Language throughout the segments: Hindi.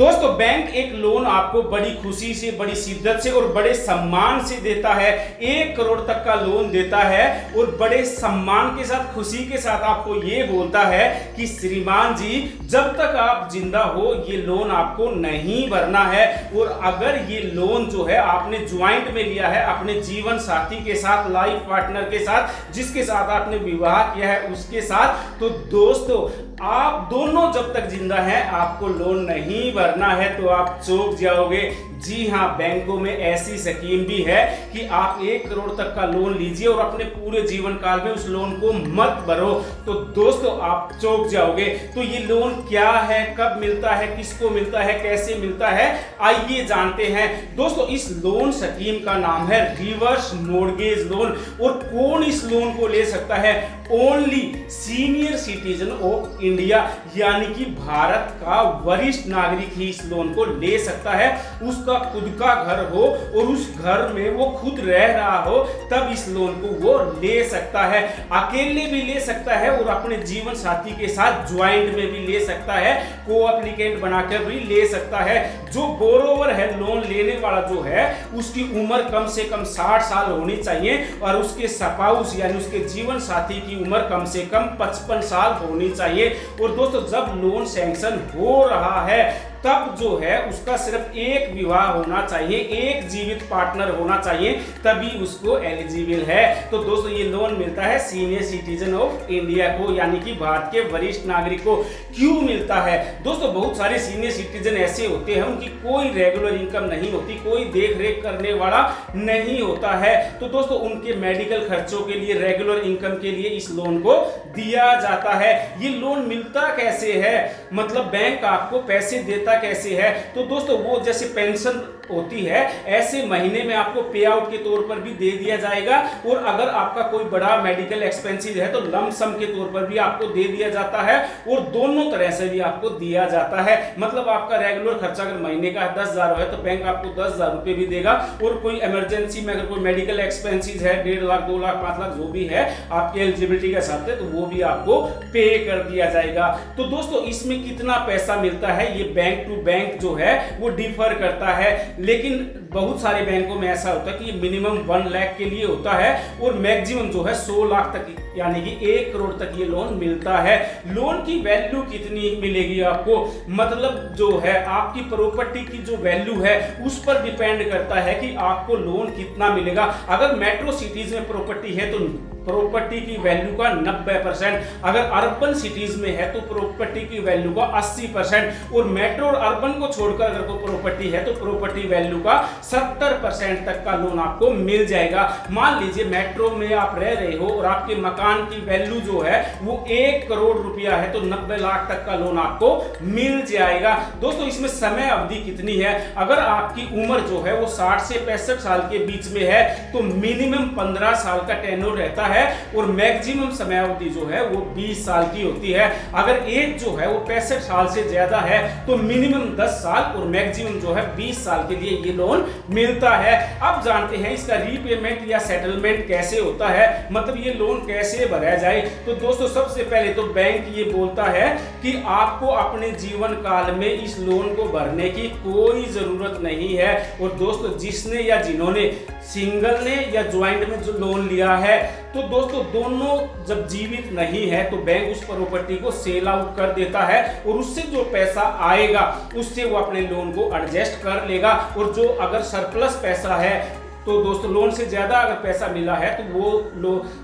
दोस्तों बैंक एक लोन आपको बड़ी खुशी से, बड़ी शिद्दत से और बड़े सम्मान से देता है। 1 करोड़ तक का लोन देता है और बड़े सम्मान के साथ, खुशी के साथ आपको ये बोलता है कि श्रीमान जी जब तक आप जिंदा हो ये लोन आपको नहीं भरना है। और अगर ये लोन जो है आपने ज्वाइंट में लिया है अपने जीवन साथी के साथ, लाइफ पार्टनर के साथ, जिसके साथ आपने विवाह किया है उसके साथ, तो दोस्तों आप दोनों जब तक जिंदा हैं आपको लोन नहीं भरना है तो आप चौंक जाओगे। जी हाँ, बैंकों में ऐसी स्कीम भी है कि आप 1 करोड़ तक का लोन लीजिए और अपने पूरे जीवन काल में उस लोन को मत भरो, तो दोस्तों आप चौंक जाओगे। तो ये लोन क्या है, कब मिलता है, किसको मिलता है, कैसे मिलता है, आइए जानते हैं। दोस्तों इस लोन स्कीम का नाम है रिवर्स मॉर्गेज लोन। और कौन इस लोन को ले सकता है? Only senior citizen of India, यानी कि भारत का वरिष्ठ नागरिक ही इस लोन को ले सकता है। उसका खुद का घर हो और उस घर में वो खुद रह रहा हो तब इस लोन को वो ले सकता है। अकेले भी ले सकता है और अपने जीवन साथी के साथ ज्वाइंट में भी ले सकता है, को एप्लीकेंट बनाकर भी ले सकता है। जो बोरोवर है, लोन लेने वाला जो है, उसकी उम्र कम से कम 60 साल होनी चाहिए और उसके स्पाउस यानी उसके जीवन साथी की उम्र कम से कम 55 साल होनी चाहिए। और दोस्तों जब लोन सैंक्शन हो रहा है तब जो है उसका सिर्फ एक विवाह होना चाहिए, एक जीवित पार्टनर होना चाहिए, तभी उसको एलिजिबल है। तो दोस्तों ये लोन मिलता है सीनियर सिटीजन ऑफ इंडिया को, यानी कि भारत के वरिष्ठ नागरिक को। क्यों मिलता है? दोस्तों बहुत सारे सीनियर सिटीजन ऐसे होते हैं उनकी कोई रेगुलर इनकम नहीं होती, कोई देख रेख करने वाला नहीं होता है, तो दोस्तों उनके मेडिकल खर्चों के लिए, रेगुलर इनकम के लिए इस लोन को दिया जाता है। ये लोन मिलता कैसे है, मतलब बैंक आपको पैसे देता कैसे है? तो दोस्तों वो जैसे पेंशन होती है ऐसे महीने में आपको पे आउट के तौर पर भी दे दिया जाएगा। और अगर आपका कोई बड़ा मेडिकल एक्सपेंसेस है तो लंप सम के तौर पर भी आपको दे दिया जाता है और दोनों तरह से भी आपको दिया जाता है। मतलब आपका रेगुलर खर्चा अगर महीने का 10,000 है तो बैंक आपको 10,000 रुपए भी देगा। और कोई इमरजेंसी में अगर कोई मेडिकल एक्सपेंसेस है 1.5 लाख, 2 लाख, 5 लाख जो भी है आपके एलिजिबिलिटी के हिसाब से, तो वो भी आपको पे कर दिया जाएगा। तो दोस्तों इसमें कितना पैसा मिलता है ये बैंक टू बैंक जो है वो डिफर करता है, लेकिन बहुत सारे बैंकों में ऐसा होता है कि मिनिमम 1 लाख के लिए होता है और मैक्सिमम जो है 100 लाख तक, यानी कि 1 करोड़ तक ये लोन मिलता है। लोन की वैल्यू कितनी मिलेगी आपको, मतलब जो है आपकी प्रॉपर्टी की जो वैल्यू है उस पर डिपेंड करता है कि आपको लोन कितना मिलेगा। अगर मेट्रो सिटीज में प्रॉपर्टी है तो प्रॉपर्टी की वैल्यू का 90%, अगर अर्बन सिटीज में है तो प्रॉपर्टी की वैल्यू का 80%, और मेट्रो और अर्बन को छोड़कर अगर कोई प्रॉपर्टी है तो प्रॉपर्टी वैल्यू का 70% तक का लोन आपको मिल जाएगा। मान लीजिए मेट्रो में आप रह रहे हो और आपके मकान की वैल्यू जो है वो 1 करोड़ रुपया है तो 90 लाख तक का लोन आपको मिल जाएगा। दोस्तों इसमें समय अवधि कितनी है? अगर आपकी उम्र जो है वो 60 से 65 साल के बीच में है तो मिनिमम 15 साल का टेन्योर रहता है और मैक्सिमम समय अवधि जो है वो 20 साल की होती है। अगर एज जो है वो 65 साल से ज्यादा है तो मिनिमम 10 साल और मैक्सिमम जो है 20 साल के लिए ये लोन मिलता है। अब जानते हैं इसका रीपेमेंट या सेटलमेंट कैसे होता है, मतलब ये लोन कैसे भरा जाए। तो दोस्तों सबसे पहले तो बैंक ये बोलता है कि आपको अपने जीवन काल में इस लोन को भरने की कोई जरूरत नहीं है। और दोस्तों जिसने या जिन्होंने सिंगल ने या ज्वाइंट में जो लोन लिया है, तो दोस्तों दोनों जब जीवित नहीं है तो बैंक उस प्रॉपर्टी को सेल आउट कर देता है और उससे जो पैसा आएगा उससे वो अपने लोन को एडजस्ट कर लेगा। और जो अगर सरप्लस पैसा है तो दोस्तों लोन से ज्यादा अगर पैसा मिला है तो वो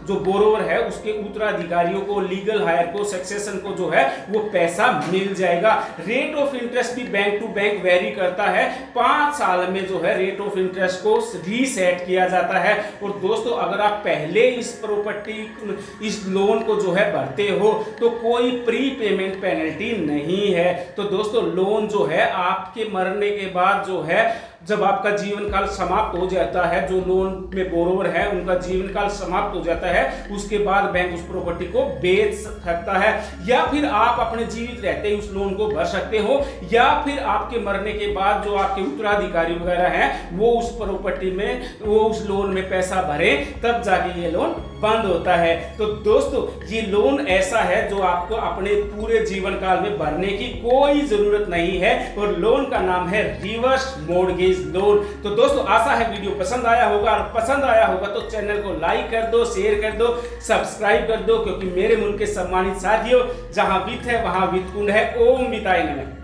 जो बोरोवर है उसके उत्तराधिकारियों को, लीगल हायर को, सक्सेशन को जो है वो पैसा मिल जाएगा। रेट ऑफ इंटरेस्ट भी बैंक टू बैंक वेरी करता है। 5 साल में जो है रेट ऑफ इंटरेस्ट को रीसेट किया जाता है। और दोस्तों अगर आप पहले इस लोन को जो है भरते हो तो कोई प्री पेमेंट पेनल्टी नहीं है। तो दोस्तों लोन जो है आपके मरने के बाद जो है जब आपका जीवन काल समाप्त हो जाता है, जो लोन में बोरोवर है उनका जीवन काल समाप्त हो जाता है, उसके बाद बैंक उस प्रॉपर्टी को बेच सकता है, या फिर आप अपने जीवित रहते ही उस लोन को भर सकते हो, या फिर आपके मरने के बाद जो आपके उत्तराधिकारी वगैरह हैं वो उस प्रॉपर्टी में, वो उस लोन में पैसा भरे, तब जाके ये लोन बंद होता है। तो दोस्तों ये लोन ऐसा है जो आपको अपने पूरे जीवन काल में भरने की कोई जरूरत नहीं है, और लोन का नाम है रिवर्स मॉर्गेज लोन। तो दोस्तों आशा है वीडियो पसंद आया होगा, और पसंद आया होगा तो चैनल को लाइक कर दो, शेयर कर दो, सब्सक्राइब कर दो, क्योंकि मेरे मुल्क के सम्मानित साथियों, जहां वित्त है वहां वित्त कुंड है। ओम वित्ताय नमः।